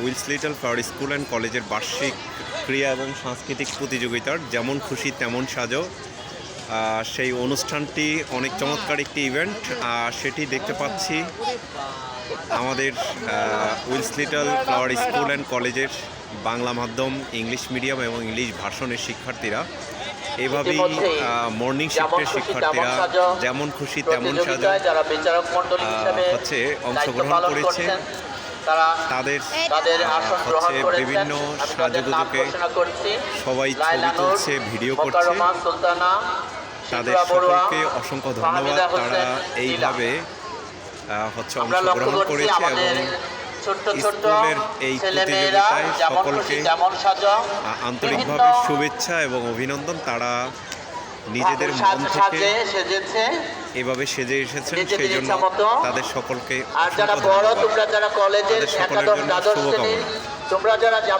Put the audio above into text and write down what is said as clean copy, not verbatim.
Wills Little Flower School and কলেজের বার্ষিক ক্রীড়া এবং সাংস্কৃতিক প্রতিযোগিতার যেমন খুশি তেমন সাজো সেই অনুষ্ঠানটি অনেক চমৎকার একটি ইভেন্ট। সেটি দেখতে পাচ্ছি আমাদের Wills Little Flower School and কলেজের বাংলা মাধ্যম, ইংলিশ মিডিয়াম এবং ইংলিশ ভার্সনের শিক্ষার্থীরা এভাবেই মর্নিং শিফটের শিক্ষার্থীরা যেমন খুশি তেমন সাজো হচ্ছে অংশগ্রহণ করেছে। তাদের হচ্ছে বিভিন্ন সাজুগুজুকে সবাই ছবি তুলছে, ভিডিও করছে। তাদের সকলকে অসংখ্য ধন্যবাদ। তারা এইভাবে হচ্ছে অংশগ্রহণ করেছে এবং স্কুলের এই প্রতিযোগিতায় সকলকে আন্তরিকভাবে শুভেচ্ছা এবং অভিনন্দন। তারা নিজেদের মন থেকে এভাবে সেজে এসেছেন, সেই জন্য তাদের সকলকে অসংখ্য ধন্যবাদ। তাদের সকলের জন্য শুভকামনা।